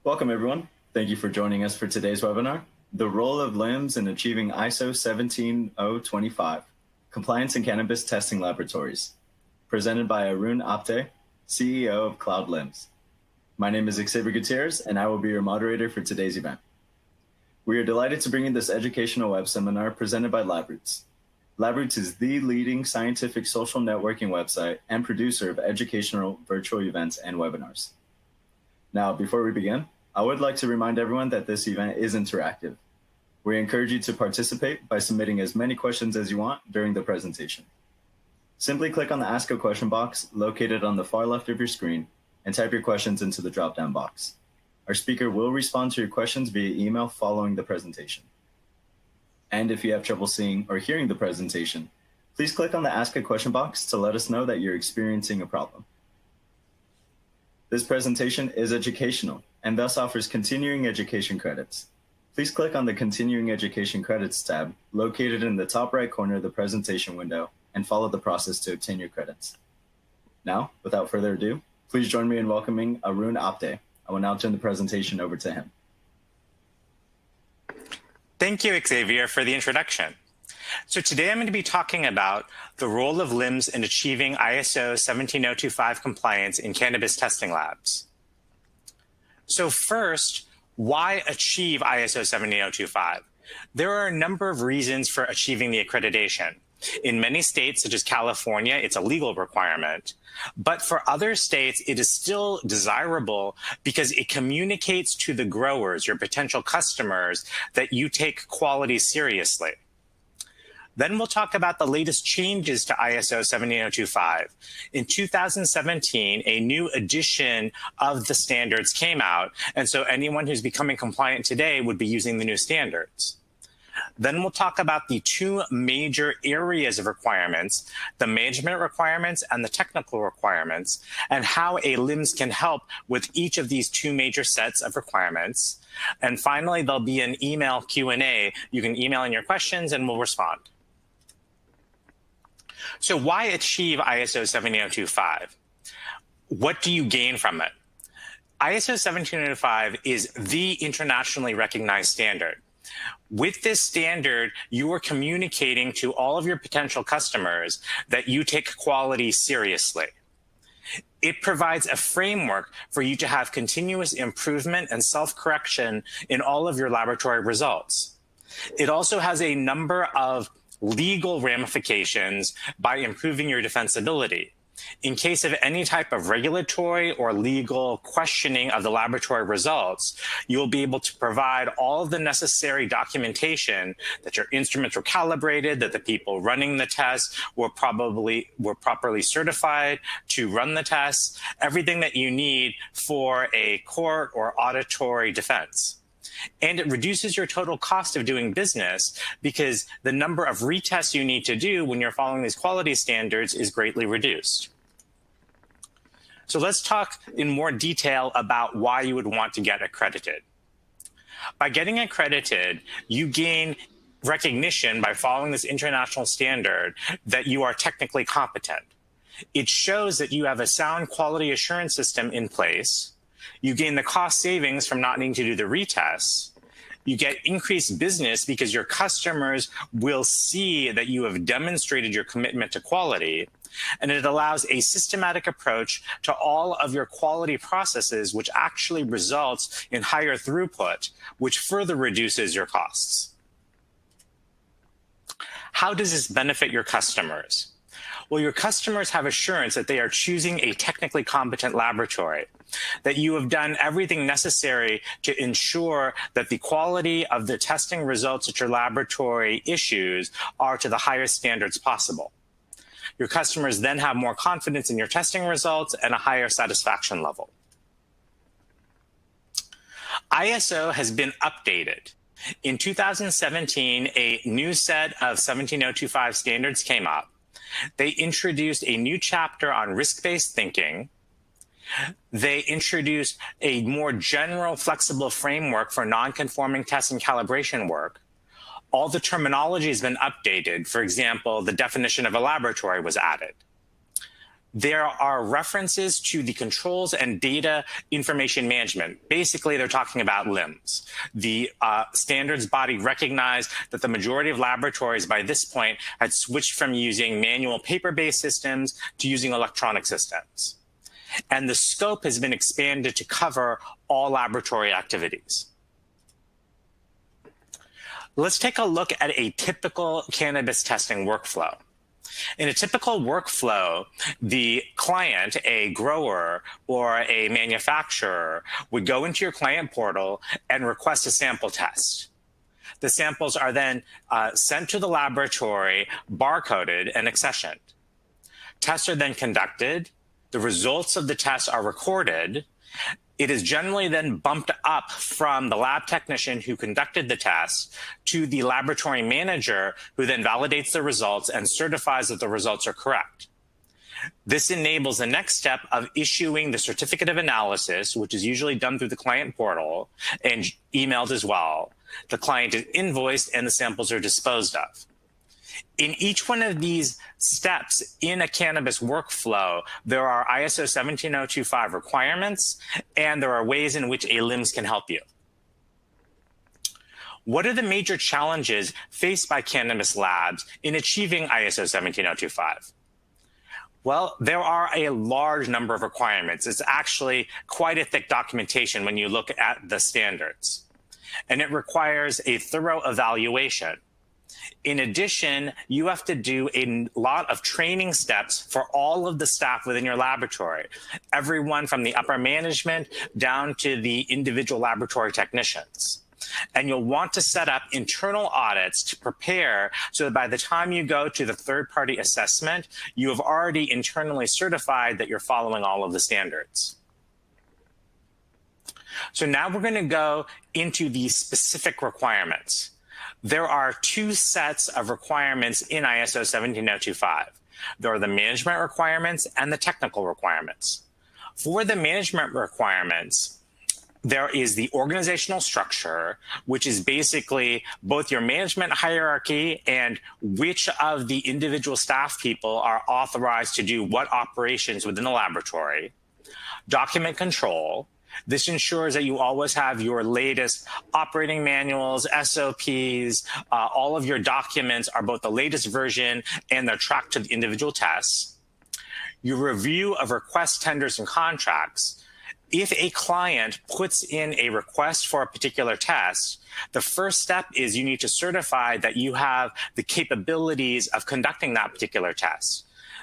Welcome, everyone. Thank you for joining us for today's webinar, The Role of LIMS in Achieving ISO 17025, Compliance in Cannabis Testing Laboratories, presented by Arun Apte, CEO of CloudLIMS. My name is Xavier Gutierrez, and I will be your moderator for today's event. We are delighted to bring you this educational web seminar presented by LabRoots. LabRoots is the leading scientific social networking website and producer of educational virtual events and webinars. Now, before we begin, I would like to remind everyone that this event is interactive. We encourage you to participate by submitting as many questions as you want during the presentation. Simply click on the Ask a Question box located on the far left of your screen and type your questions into the drop-down box. Our speaker will respond to your questions via email following the presentation. And if you have trouble seeing or hearing the presentation, please click on the Ask a Question box to let us know that you're experiencing a problem. This presentation is educational and thus offers continuing education credits. Please click on the Continuing Education Credits tab located in the top right corner of the presentation window and follow the process to obtain your credits. Now, without further ado, please join me in welcoming Arun Apte. I will now turn the presentation over to him. Thank you, Xavier, for the introduction. So today I'm going to be talking about the role of LIMS in achieving ISO 17025 compliance in cannabis testing labs. So first, why achieve ISO 17025? There are a number of reasons for achieving the accreditation. In many states, such as California, it's a legal requirement. But for other states, it is still desirable because it communicates to the growers, your potential customers, that you take quality seriously. Then we'll talk about the latest changes to ISO 17025. In 2017, a new edition of the standards came out, and so anyone who's becoming compliant today would be using the new standards. Then we'll talk about the two major areas of requirements, the management requirements and the technical requirements, and how a LIMS can help with each of these two major sets of requirements. And finally, there'll be an email Q&A. You can email in your questions and we'll respond. So why achieve ISO 17025? What do you gain from it? ISO 17025 is the internationally recognized standard. With this standard, you are communicating to all of your potential customers that you take quality seriously. It provides a framework for you to have continuous improvement and self-correction in all of your laboratory results. It also has a number of legal ramifications by improving your defensibility. In case of any type of regulatory or legal questioning of the laboratory results, you'll be able to provide all of the necessary documentation that your instruments were calibrated, that the people running the tests were properly certified to run the tests, everything that you need for a court or auditory defense. And it reduces your total cost of doing business because the number of retests you need to do when you're following these quality standards is greatly reduced. So let's talk in more detail about why you would want to get accredited. By getting accredited, you gain recognition by following this international standard that you are technically competent. It shows that you have a sound quality assurance system in place. You gain the cost savings from not needing to do the retests. You get increased business because your customers will see that you have demonstrated your commitment to quality. And it allows a systematic approach to all of your quality processes, which actually results in higher throughput, which further reduces your costs. How does this benefit your customers? Well, your customers have assurance that they are choosing a technically competent laboratory, that you have done everything necessary to ensure that the quality of the testing results that your laboratory issues are to the highest standards possible. Your customers then have more confidence in your testing results and a higher satisfaction level. ISO has been updated. In 2017, a new set of 17025 standards came up. They introduced a new chapter on risk-based thinking. They introduced a more general, flexible framework for non-conforming test and calibration work. All the terminology has been updated. For example, the definition of a laboratory was added. there are references to the controls and data information management. Basically, they're talking about LIMS. The standards body recognized that the majority of laboratories by this point had switched from using manual paper-based systems to using electronic systems. And the scope has been expanded to cover all laboratory activities. Let's take a look at a typical cannabis testing workflow. In a typical workflow, the client, a grower or a manufacturer, would go into your client portal and request a sample test. The samples are then sent to the laboratory, barcoded, and accessioned. Tests are then conducted. The results of the tests are recorded. It is generally then bumped up from the lab technician who conducted the test to the laboratory manager, who then validates the results and certifies that the results are correct. This enables the next step of issuing the certificate of analysis, which is usually done through the client portal and emailed as well. The client is invoiced and the samples are disposed of. In each one of these steps in a cannabis workflow, there are ISO 17025 requirements, and there are ways in which a LIMS can help you. What are the major challenges faced by cannabis labs in achieving ISO 17025? Well, there are a large number of requirements. It's actually quite a thick documentation when you look at the standards, and it requires a thorough evaluation. In addition, you have to do a lot of training steps for all of the staff within your laboratory, everyone from the upper management down to the individual laboratory technicians. And you'll want to set up internal audits to prepare so that by the time you go to the third-party assessment, you have already internally certified that you're following all of the standards. So now we're going to go into the specific requirements. There are two sets of requirements in ISO 17025. There are the management requirements and the technical requirements. For the management requirements, there is the organizational structure, which is basically both your management hierarchy and which of the individual staff people are authorized to do what operations within the laboratory. Document control. This ensures that you always have your latest operating manuals, SOPs, all of your documents are both the latest version and they're tracked to the individual tests. Your review of request tenders and contracts. If a client puts in a request for a particular test, the first step is you need to certify that you have the capabilities of conducting that particular test.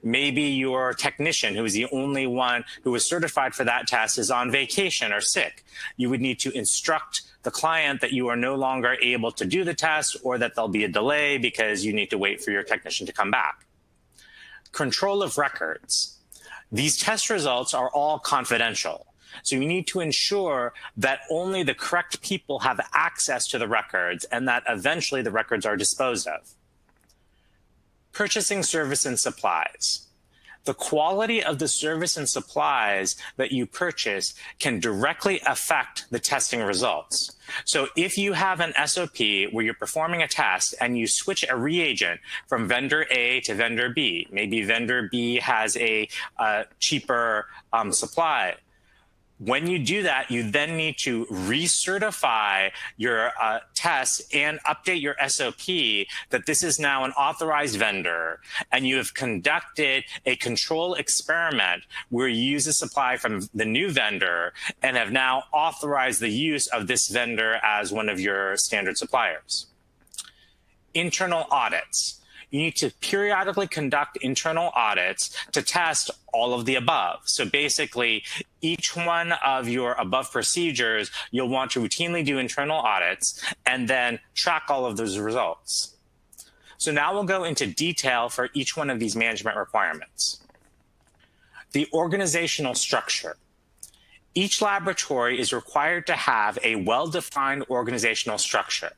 Maybe your technician, who is the only one who is certified for that test, is on vacation or sick. You would need to instruct the client that you are no longer able to do the test or that there'll be a delay because you need to wait for your technician to come back. Control of records. These test results are all confidential. So you need to ensure that only the correct people have access to the records and that eventually the records are disposed of. Purchasing service and supplies. The quality of the service and supplies that you purchase can directly affect the testing results. So if you have an SOP where you're performing a test and you switch a reagent from vendor A to vendor B, maybe vendor B has a cheaper supply. When you do that, you then need to recertify your tests and update your SOP that this is now an authorized vendor, and you have conducted a control experiment where you use a supply from the new vendor and have now authorized the use of this vendor as one of your standard suppliers. Internal audits. You need to periodically conduct internal audits to test all of the above. So basically, each one of your above procedures, you'll want to routinely do internal audits and then track all of those results. So now we'll go into detail for each one of these management requirements. The organizational structure. Each laboratory is required to have a well-defined organizational structure.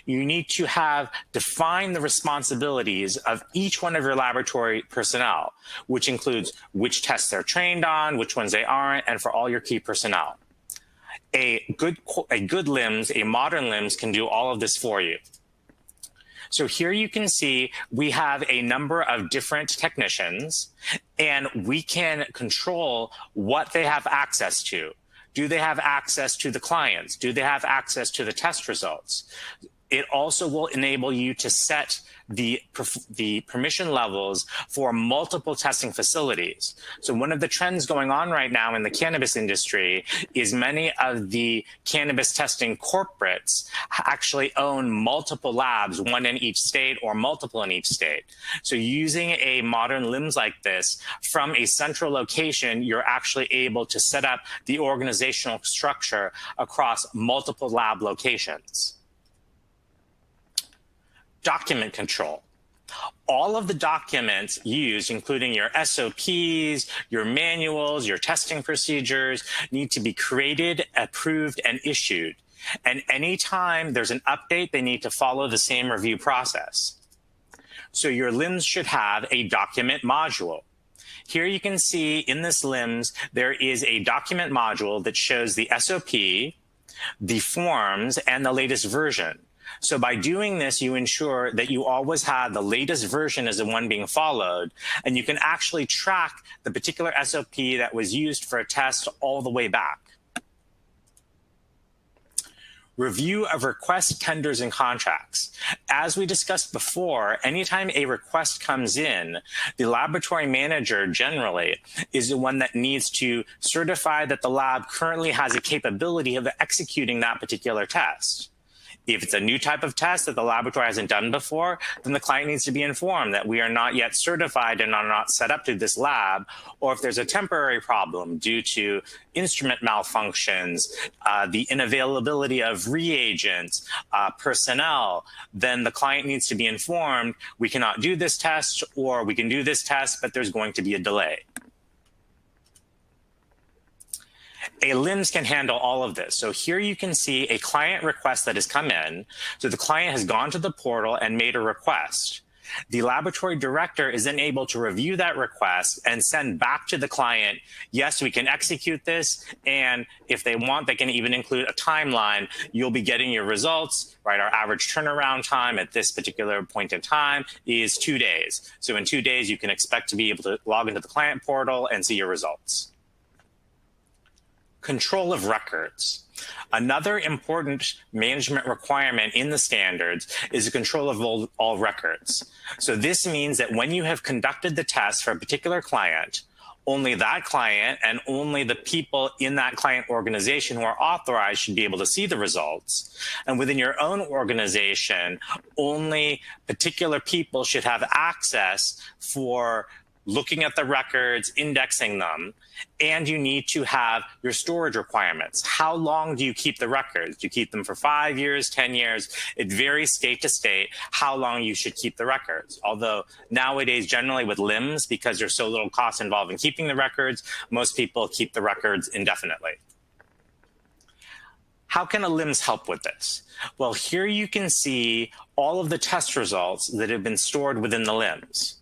You need to have defined the responsibilities of each one of your laboratory personnel, which includes which tests they're trained on, which ones they aren't, and for all your key personnel. A good LIMS, a modern LIMS, can do all of this for you. So here you can see we have a number of different technicians, and we can control what they have access to. Do they have access to the clients? Do they have access to the test results? It also will enable you to set the permission levels for multiple testing facilities. So one of the trends going on right now in the cannabis industry is many of the cannabis testing corporates actually own multiple labs, one in each state or multiple in each state. So using a modern LIMS like this from a central location, you're actually able to set up the organizational structure across multiple lab locations. Document control. All of the documents used, including your SOPs, your manuals, your testing procedures, need to be created, approved, and issued. And anytime there's an update, they need to follow the same review process. So your LIMS should have a document module. Here you can see in this LIMS, there is a document module that shows the SOP, the forms, and the latest version. So by doing this, you ensure that you always have the latest version as the one being followed, and you can actually track the particular SOP that was used for a test all the way back. Review of requests, tenders, and contracts. As we discussed before, anytime a request comes in, the laboratory manager generally is the one that needs to certify that the lab currently has a capability of executing that particular test. If it's a new type of test that the laboratory hasn't done before, then the client needs to be informed that we are not yet certified and are not set up to this lab. Or if there's a temporary problem due to instrument malfunctions, the unavailability of reagents, personnel, then the client needs to be informed we cannot do this test, or we can do this test, but there's going to be a delay. A LIMS can handle all of this. So here you can see a client request that has come in. So the client has gone to the portal and made a request. The laboratory director is then able to review that request and send back to the client, yes, we can execute this. And if they want, they can even include a timeline. You'll be getting your results, right? Our average turnaround time at this particular point in time is 2 days. So in 2 days, you can expect to be able to log into the client portal and see your results. Control of records. Another important management requirement in the standards is the control of all records. So this means that when you have conducted the test for a particular client, only that client and only the people in that client organization who are authorized should be able to see the results. And within your own organization, only particular people should have access for looking at the records, indexing them, and you need to have your storage requirements. How long do you keep the records? Do you keep them for 5 years, 10 years? It varies state to state how long you should keep the records. Although nowadays, generally with LIMS, because there's so little cost involved in keeping the records, most people keep the records indefinitely. How can a LIMS help with this? Well, here you can see all of the test results that have been stored within the LIMS.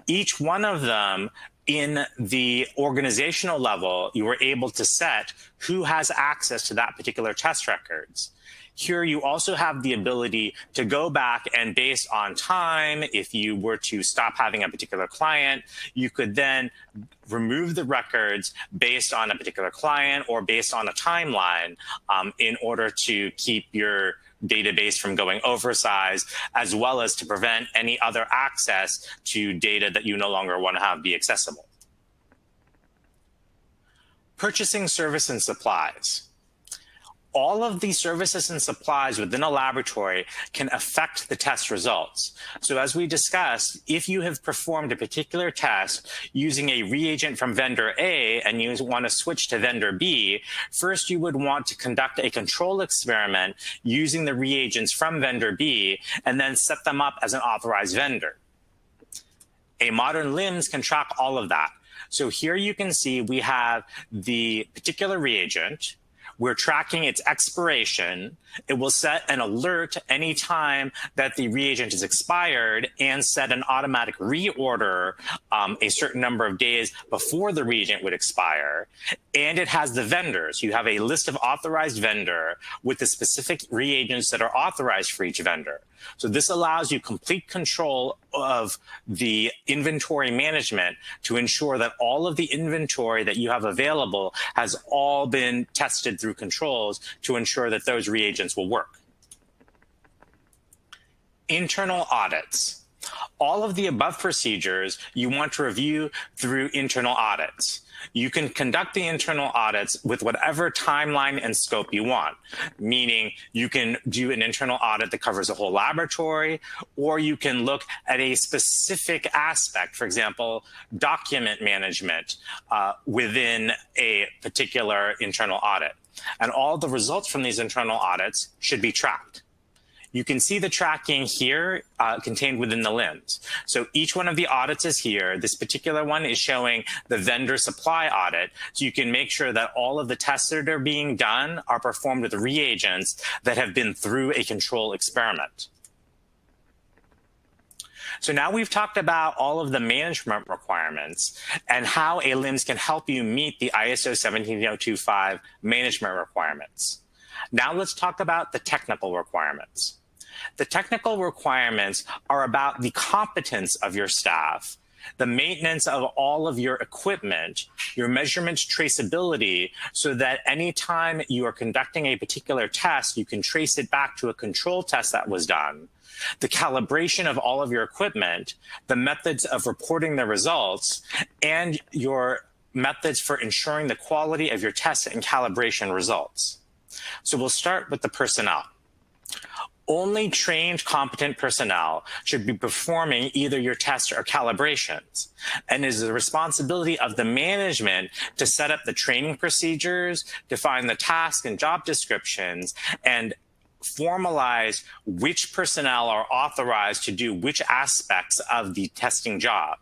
Each one of them in the organizational level, you were able to set who has access to that particular test records. Here you also have the ability to go back and based on time, if you were to stop having a particular client, you could then remove the records based on a particular client or based on a timeline in order to keep your database from going oversized, as well as to prevent any other access to data that you no longer want to have be accessible. Purchasing service and supplies. All of these services and supplies within a laboratory can affect the test results. So as we discussed, if you have performed a particular test using a reagent from vendor A and you want to switch to vendor B, first you would want to conduct a control experiment using the reagents from vendor B and then set them up as an authorized vendor. A modern LIMS can track all of that. So here you can see we have the particular reagent. we're tracking its expiration. It will set an alert anytime that the reagent is expired and set an automatic reorder a certain number of days before the reagent would expire. And it has the vendors. You have a list of authorized vendor with the specific reagents that are authorized for each vendor. So this allows you complete control of the inventory management to ensure that all of the inventory that you have available has all been tested through controls to ensure that those reagents will work. Internal audits. All of the above procedures you want to review through internal audits. You can conduct the internal audits with whatever timeline and scope you want, meaning you can do an internal audit that covers a whole laboratory, or you can look at a specific aspect, for example, document management within a particular internal audit. And all the results from these internal audits should be tracked. You can see the tracking here contained within the LIMS. So each one of the audits is here. This particular one is showing the vendor supply audit. So you can make sure that all of the tests that are being done are performed with reagents that have been through a control experiment. So now we've talked about all of the management requirements and how a LIMS can help you meet the ISO 17025 management requirements. Now let's talk about the technical requirements. The technical requirements are about the competence of your staff, the maintenance of all of your equipment, your measurement traceability, so that anytime you are conducting a particular test, you can trace it back to a control test that was done, the calibration of all of your equipment, the methods of reporting the results, and your methods for ensuring the quality of your test and calibration results. So we'll start with the personnel. Only trained, competent personnel should be performing either your tests or calibrations, and it is the responsibility of the management to set up the training procedures, define the task and job descriptions, and formalize which personnel are authorized to do which aspects of the testing job.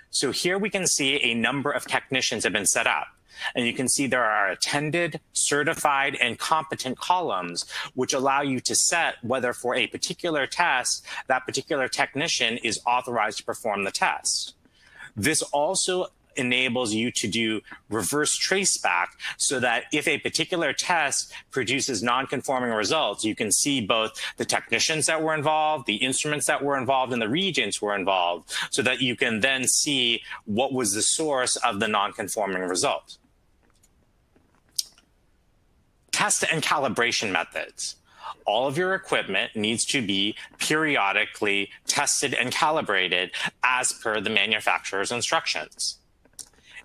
So here we can see a number of technicians have been set up. And you can see there are attended, certified, and competent columns, which allow you to set whether for a particular test, that particular technician is authorized to perform the test. This also enables you to do reverse traceback so that if a particular test produces non-conforming results, you can see both the technicians that were involved, the instruments that were involved, and the reagents were involved, so that you can then see what was the source of the non-conforming result. Test and calibration methods. All of your equipment needs to be periodically tested and calibrated as per the manufacturer's instructions.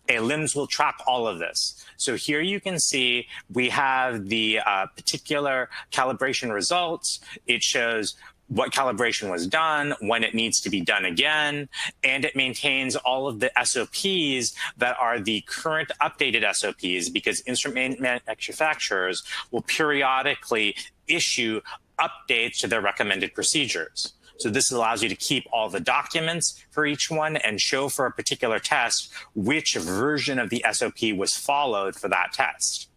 A LIMS will track all of this. So here you can see we have the particular calibration results. It shows what calibration was done, when it needs to be done again, and it maintains all of the SOPs that are the current updated SOPs, because instrument manufacturers will periodically issue updates to their recommended procedures. So this allows you to keep all the documents for each one and show for a particular test which version of the SOP was followed for that test.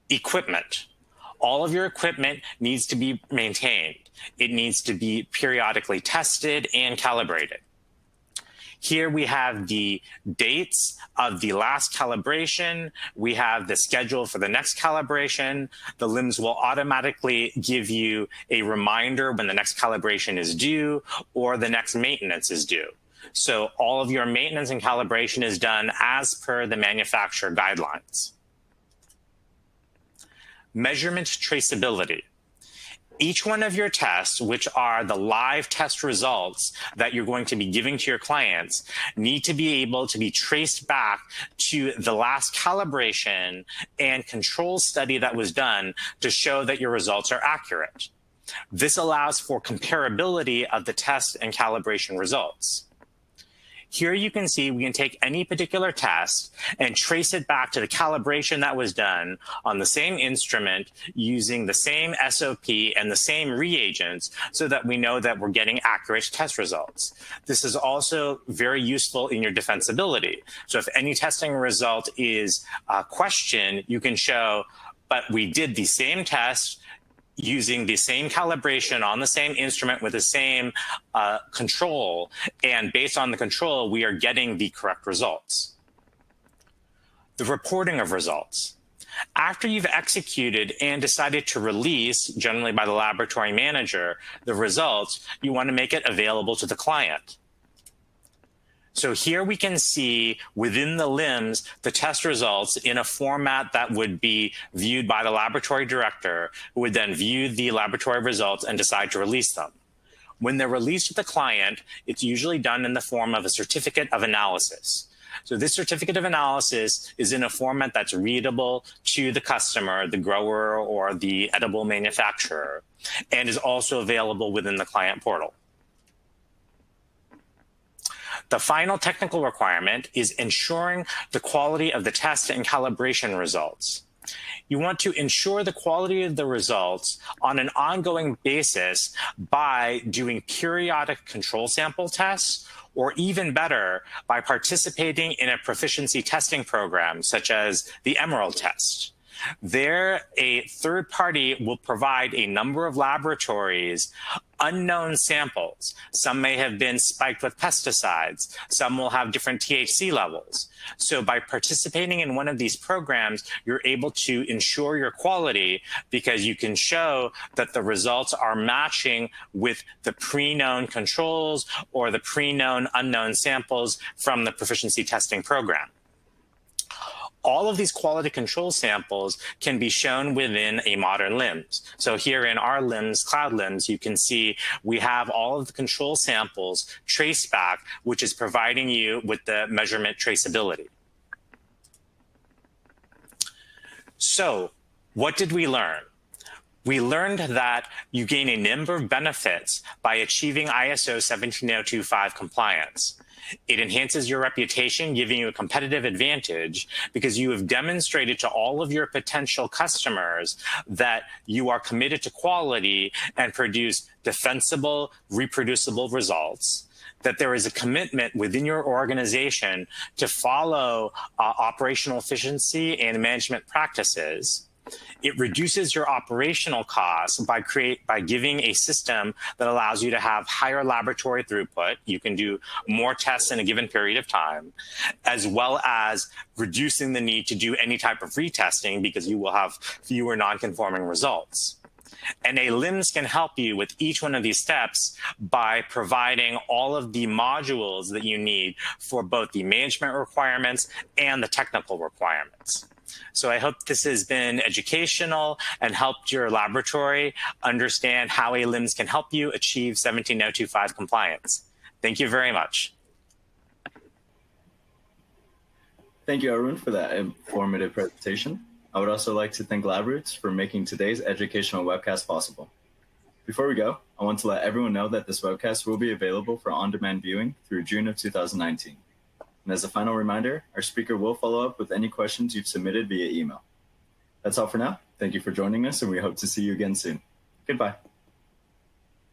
Equipment. All of your equipment needs to be maintained. It needs to be periodically tested and calibrated. Here we have the dates of the last calibration. We have the schedule for the next calibration. The LIMS will automatically give you a reminder when the next calibration is due or the next maintenance is due. So all of your maintenance and calibration is done as per the manufacturer guidelines. Measurement traceability. Each one of your tests, which are the live test results that you're going to be giving to your clients, need to be able to be traced back to the last calibration and control study that was done to show that your results are accurate. This allows for comparability of the test and calibration results. Here you can see we can take any particular test and trace it back to the calibration that was done on the same instrument using the same SOP and the same reagents so that we know that we're getting accurate test results. This is also very useful in your defensibility. So if any testing result is questioned, you can show, but we did the same test using the same calibration on the same instrument with the same control, and based on the control, we are getting the correct results. The reporting of results. After you've executed and decided to release, generally by the laboratory manager, the results, you want to make it available to the client. So here we can see within the LIMS the test results in a format that would be viewed by the laboratory director, who would then view the laboratory results and decide to release them. When they're released to the client, it's usually done in the form of a certificate of analysis. So this certificate of analysis is in a format that's readable to the customer, the grower, or the edible manufacturer, and is also available within the client portal. The final technical requirement is ensuring the quality of the test and calibration results. You want to ensure the quality of the results on an ongoing basis by doing periodic control sample tests, or even better, by participating in a proficiency testing program such as the Emerald test. There, a third party will provide a number of laboratories unknown samples. Some may have been spiked with pesticides. Some will have different THC levels. So by participating in one of these programs, you're able to ensure your quality because you can show that the results are matching with the pre-known controls or the pre-known unknown samples from the proficiency testing program. All of these quality control samples can be shown within a modern LIMS. So here in our LIMS, CloudLIMS, you can see we have all of the control samples traced back, which is providing you with the measurement traceability. So what did we learn? We learned that you gain a number of benefits by achieving ISO 17025 compliance. It enhances your reputation, giving you a competitive advantage because you have demonstrated to all of your potential customers that you are committed to quality and produce defensible, reproducible results, that there is a commitment within your organization to follow operational efficiency and management practices. It reduces your operational costs by giving a system that allows you to have higher laboratory throughput. You can do more tests in a given period of time, as well as reducing the need to do any type of retesting because you will have fewer non-conforming results. And a LIMS can help you with each one of these steps by providing all of the modules that you need for both the management requirements and the technical requirements. So I hope this has been educational and helped your laboratory understand how a LIMS can help you achieve 17025 compliance. Thank you very much. Thank you, Arun, for that informative presentation. I would also like to thank LabRoots for making today's educational webcast possible. Before we go, I want to let everyone know that this webcast will be available for on-demand viewing through June of 2019. And as a final reminder, our speaker will follow up with any questions you've submitted via email. That's all for now. Thank you for joining us, and we hope to see you again soon. Goodbye.